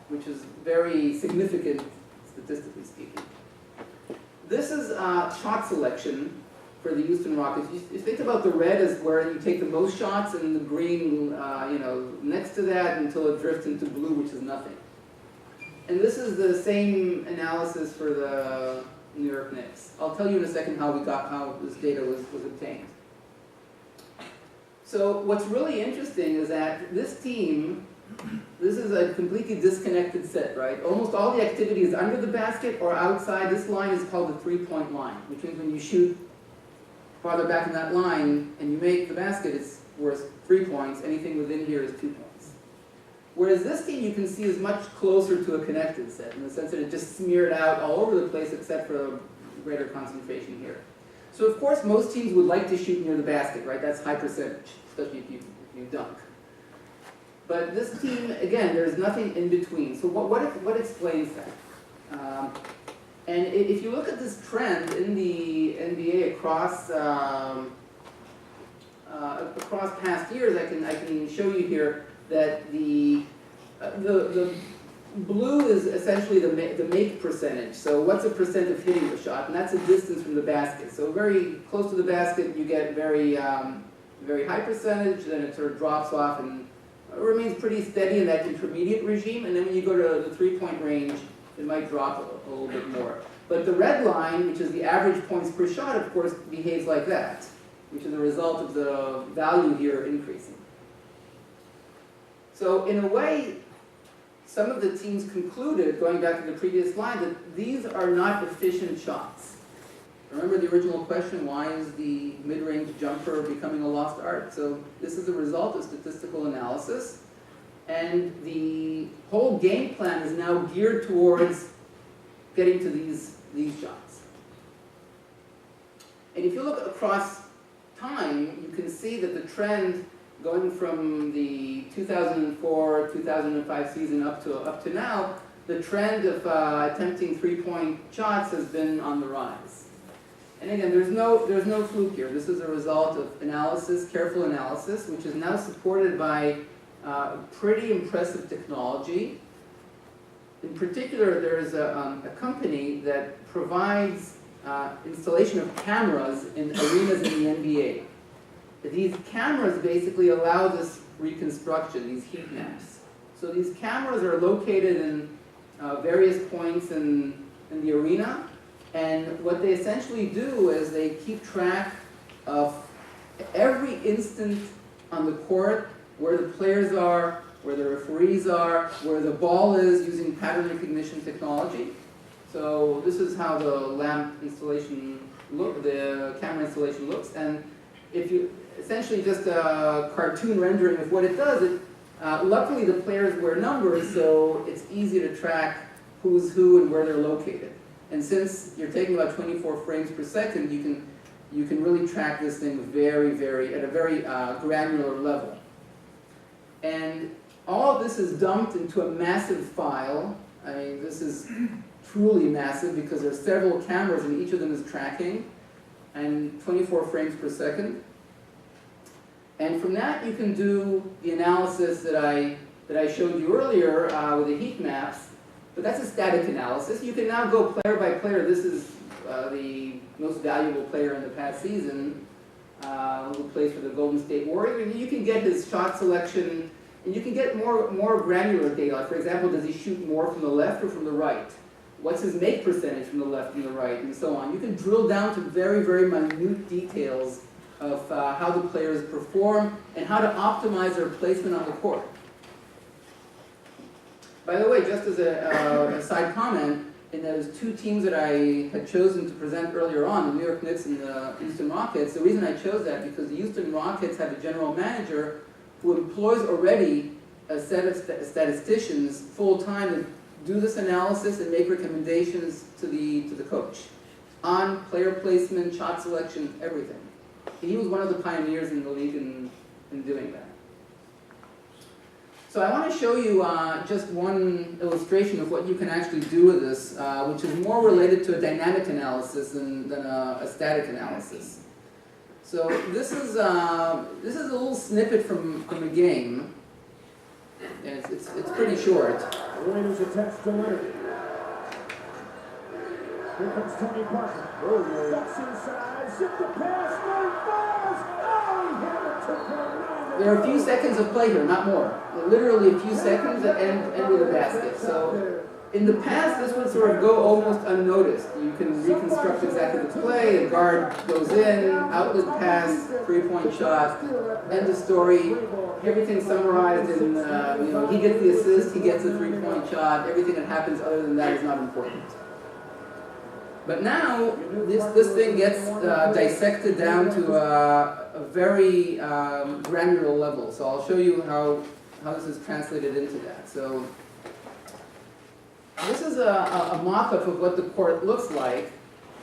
which is very significant statistically speaking. This is shot selection for the Houston Rockets. You think about the red as where you take the most shots, and the green, next to that until it drifts into blue, which is nothing. And this is the same analysis for the New York Knicks. I'll tell you in a second how this data was obtained. So what's really interesting is that this team, this is a completely disconnected set, right? Almost all the activity is under the basket or outside. This line is called the three-point line, which means when you shoot farther back in that line and you make the basket, it's worth 3 points. Anything within here is 2 points. Whereas this team, you can see, is much closer to a connected set in the sense that it just smeared out all over the place except for a greater concentration here. So of course, most teams would like to shoot near the basket, right? That's high percentage, especially if you dunk. But this team, again, there's nothing in between. So what explains that? And if you look at this trend in the NBA across past years, I can show you here that the blue is essentially the make percentage. So what's a percent of hitting the shot? And that's a distance from the basket. So very close to the basket, you get very high percentage. Then it sort of drops off and remains pretty steady in that intermediate regime. And then when you go to the three-point range, it might drop a little bit more. But the red line, which is the average points per shot, of course, behaves like that, which is a result of the value here increasing. So in a way, some of the teams concluded, going back to the previous slide, that these are not efficient shots. Remember the original question, why is the mid-range jumper becoming a lost art? So this is a result of statistical analysis. And the whole game plan is now geared towards getting to these shots. And if you look across time, you can see that the trend going from the 2004-2005 season up to now, the trend of attempting three-point shots has been on the rise. And again, there's no fluke here. This is a result of analysis, careful analysis, which is now supported by pretty impressive technology. In particular, there's a company that provides installation of cameras in arenas in the NBA. These cameras basically allow this reconstruction, these heat maps. So these cameras are located in various points in the arena, and what they essentially do is they keep track of every instant on the court, where the players are, where the referees are, where the ball is, using pattern recognition technology. So this is how the lamp installation the camera installation looks. And if you essentially just a cartoon rendering of what it does, luckily the players wear numbers, so it's easy to track who's who and where they're located. And since you're taking about 24 frames per second, you can really track this thing at a very granular level. And all of this is dumped into a massive file. I mean, this is truly massive because there's several cameras and each of them is tracking, and 24 frames per second. And from that, you can do the analysis that I showed you earlier with the heat maps. But that's a static analysis. You can now go player by player. This is the most valuable player in the past season, who plays for the Golden State Warriors. And you can get his shot selection, and you can get more granular data. Like, for example, does he shoot more from the left or from the right? What's his make percentage from the left and the right, and so on. You can drill down to very, very minute details of how the players perform and how to optimize their placement on the court. By the way, just as a side comment, in those two teams that I had chosen to present earlier on, the New York Knicks and the Houston Rockets, the reason I chose that because the Houston Rockets have a general manager who employs already a set of statisticians full-time to do this analysis and make recommendations to the coach on player placement, shot selection, everything. He was one of the pioneers in the league in doing that. So I want to show you just one illustration of what you can actually do with this, which is more related to a dynamic analysis than a static analysis. So this is a little snippet from a game, and it's pretty short. Williams attempts to Leonard. Here comes Tony Parker. Ducks inside, zip the pass, Leonard fires! Oh, he had it to Brown. There are a few seconds of play here, not more. Literally a few seconds that end with a basket. So in the past, this would sort of go almost unnoticed. You can reconstruct exactly the play. The guard goes in, outlet pass, three-point shot, end of story. Everything summarized in, he gets the assist, he gets a three-point shot. Everything that happens other than that is not important. But now, this thing gets dissected down to a very granular level. So I'll show you how this is translated into that. So this is a mock-up of what the court looks like.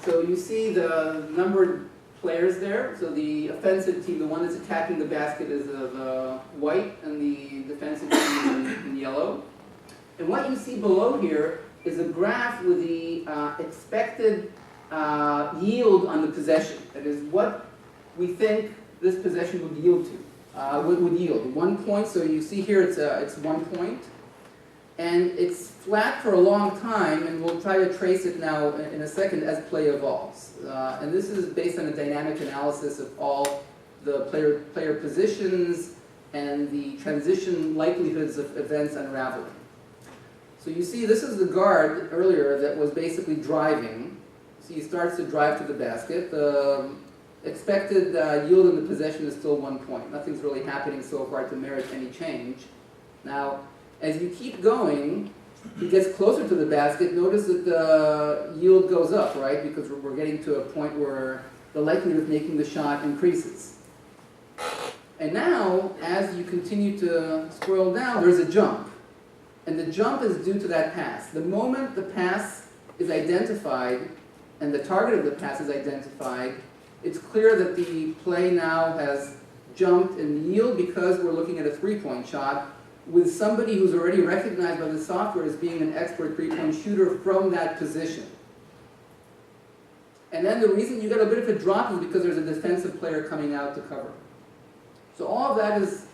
So you see the numbered players there. So the offensive team, the one that's attacking the basket, is the white, and the defensive team in yellow. And what you see below here is a graph with the expected yield on the possession. That is what we think this possession would yield to, would yield. 1 point, so you see here it's 1 point. And it's flat for a long time, and we'll try to trace it now in a second as play evolves. And this is based on a dynamic analysis of all the player positions and the transition likelihoods of events unraveling. So you see, this is the guard earlier that was basically driving. So he starts to drive to the basket. The expected yield in the possession is still 1 point. Nothing's really happening so far to merit any change. Now, as you keep going, he gets closer to the basket. Notice that the yield goes up, right? Because we're getting to a point where the likelihood of making the shot increases. And now, as you continue to scroll down, there's a jump. And the jump is due to that pass. The moment the pass is identified and the target of the pass is identified, it's clear that the play now has jumped in yield because we're looking at a three-point shot with somebody who's already recognized by the software as being an expert three-point shooter from that position. And then the reason you get a bit of a drop is because there's a defensive player coming out to cover. So all of that is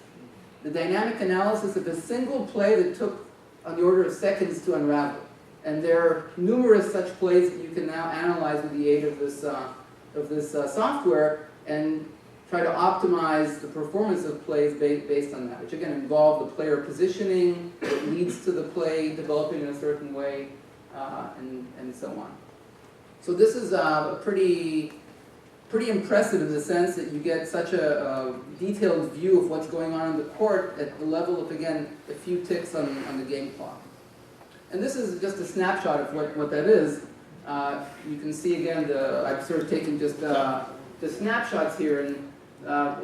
the dynamic analysis of a single play that took on the order of seconds to unravel. And there are numerous such plays that you can now analyze with the aid of this software and try to optimize the performance of plays based on that, which again involve the player positioning, what leads to the play developing in a certain way, and so on. So this is pretty impressive in the sense that you get such a detailed view of what's going on in the court at the level of, again, a few ticks on the game clock. And this is just a snapshot of what that is. You can see again, I've sort of taken just the snapshots here, and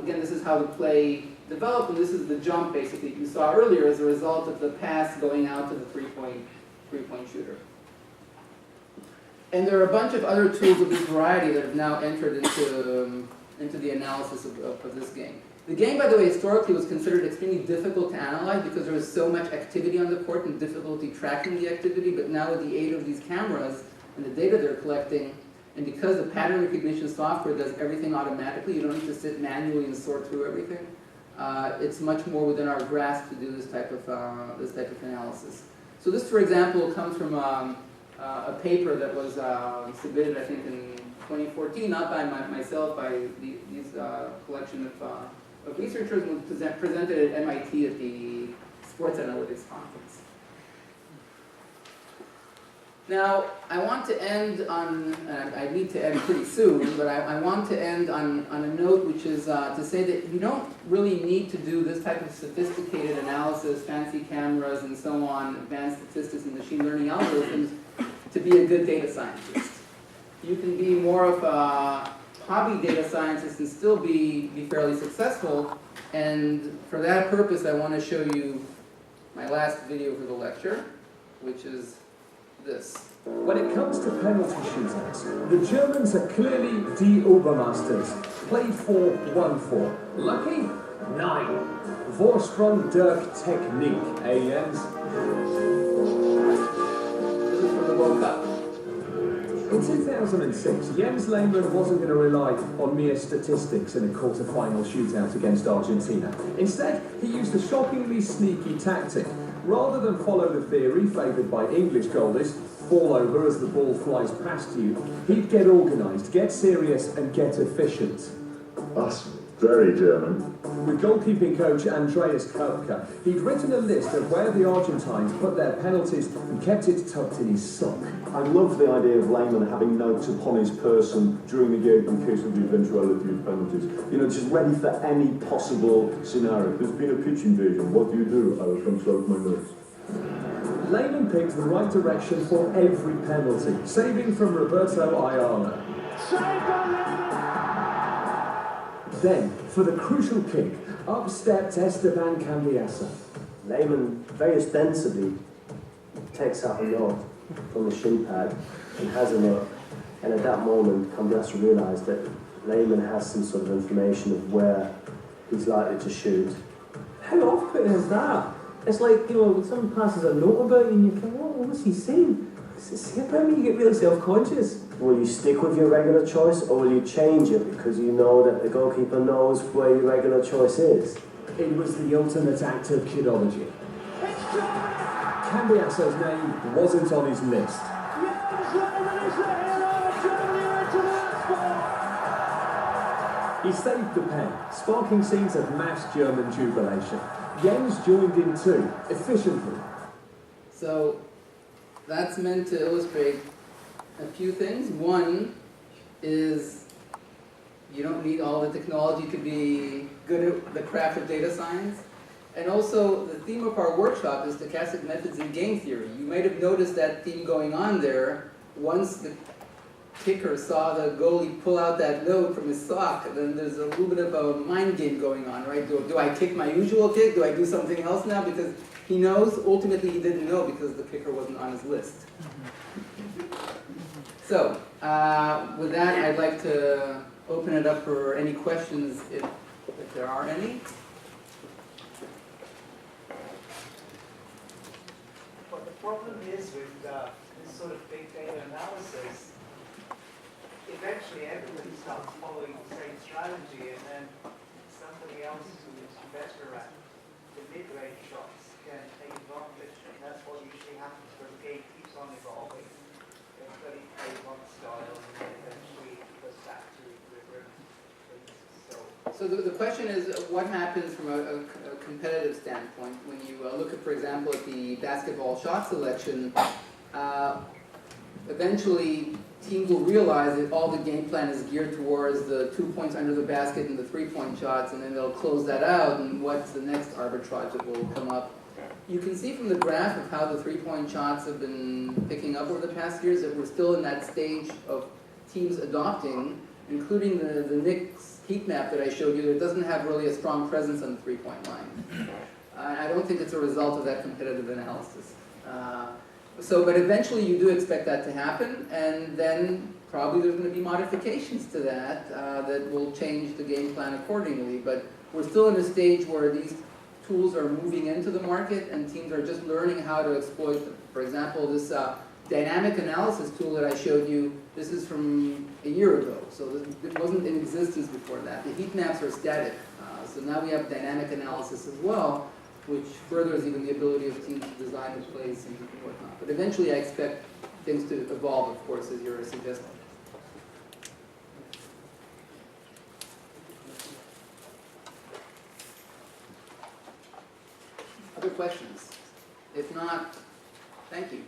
again, this is how the play developed, and this is the jump basically you saw earlier as a result of the pass going out to the three-point shooter. And there are a bunch of other tools of this variety that have now entered into the analysis of this game. The game, by the way, historically was considered extremely difficult to analyze because there was so much activity on the court and difficulty tracking the activity, but now with the aid of these cameras and the data they're collecting, and because the pattern recognition software does everything automatically, you don't need to sit manually and sort through everything. It's much more within our grasp to do this type of analysis. So this, for example, comes from a paper that was submitted, I think, in 2014, not by myself, by these collection of researchers, and was presented at MIT at the Sports Analytics Conference. Now, I want to end on, I need to end pretty soon, but I want to end on a note which is to say that you don't really need to do this type of sophisticated analysis, fancy cameras and so on, advanced statistics and machine learning algorithms to be a good data scientist. You can be more of a hobby data scientist and still be fairly successful, and for that purpose I want to show you my last video for the lecture, which is this. When it comes to penalty shootouts, the Germans are clearly die Obermasters. Play 4-1-4. Lucky? 9. Vorsprung durch Technik, eh Jens? This is from the World Cup. In 2006, Jens Lehmann wasn't going to rely on mere statistics in a quarter-final shootout against Argentina. Instead, he used a shockingly sneaky tactic. Rather than follow the theory favoured by English goalies, fall over as the ball flies past you, he'd get organised, get serious and get efficient. That's very German. With goalkeeping coach Andreas Köpke, he'd written a list of where the Argentines put their penalties and kept it tucked in his sock. I love the idea of Lehmann having notes upon his person during the game in case of the eventuality of penalties. You know, just ready for any possible scenario. There's been a pitch invasion. What do? I will consult my notes. Lehmann picked the right direction for every penalty, saving from Roberto Ayala. Then, for the crucial kick, up stepped Esteban Cambiasso. Lehmann very ostensibly takes out a note from the shin pad and has a look, and at that moment Cambiasso realised that Lehmann has some sort of information of where he's likely to shoot. How off-putting is that? It's like, you know, when someone passes a note about you and you think, oh, what's he saying? About me, you get really self-conscious. Will you stick with your regular choice, or will you change it because you know that the goalkeeper knows where your regular choice is? It was the ultimate act of kidology. Cambiasso's name wasn't on his list. He saved the pen, sparking scenes of mass German jubilation. Jens joined in too, efficiently. So that's meant to illustrate a few things. One is you don't need all the technology to be good at the craft of data science. And also, the theme of our workshop is stochastic methods in game theory. You might have noticed that theme going on there. Once the kicker saw the goalie pull out that note from his sock, then there's a little bit of a mind game going on, right? Do I kick my usual kick? Do I do something else now? Because he knows, ultimately he didn't know because the kicker wasn't on his list. So, with that, I'd like to open it up for any questions, if there are any. But the problem is with this sort of big data analysis, eventually everybody starts following the same strategy, and then somebody else who's better at the mid-range shots can take advantage, and that's what usually happens when the game keeps on evolving. Everybody plays one style, and then eventually it goes back to equilibrium. So the question is, what happens from a competitive standpoint when you look at, for example, at the basketball shot selection? Eventually, teams will realize that all the game plan is geared towards the 2 points under the basket and the 3-point shots, and then they'll close that out, and what's the next arbitrage that will come up? You can see from the graph of how the 3-point shots have been picking up over the past years that we're still in that stage of teams adopting, including the Knicks heat map that I showed you, that doesn't have really a strong presence on the 3-point line. I don't think it's a result of that competitive analysis. But eventually you do expect that to happen, and then probably there's going to be modifications to that that will change the game plan accordingly. But we're still in a stage where these tools are moving into the market, and teams are just learning how to exploit them. For example, this dynamic analysis tool that I showed you, this is from a year ago, so it wasn't in existence before that. The heat maps are static, so now we have dynamic analysis as well, which furthers even the ability of teams to design the plays and whatnot. But eventually I expect things to evolve, of course, as you're suggesting. Other questions? If not, thank you.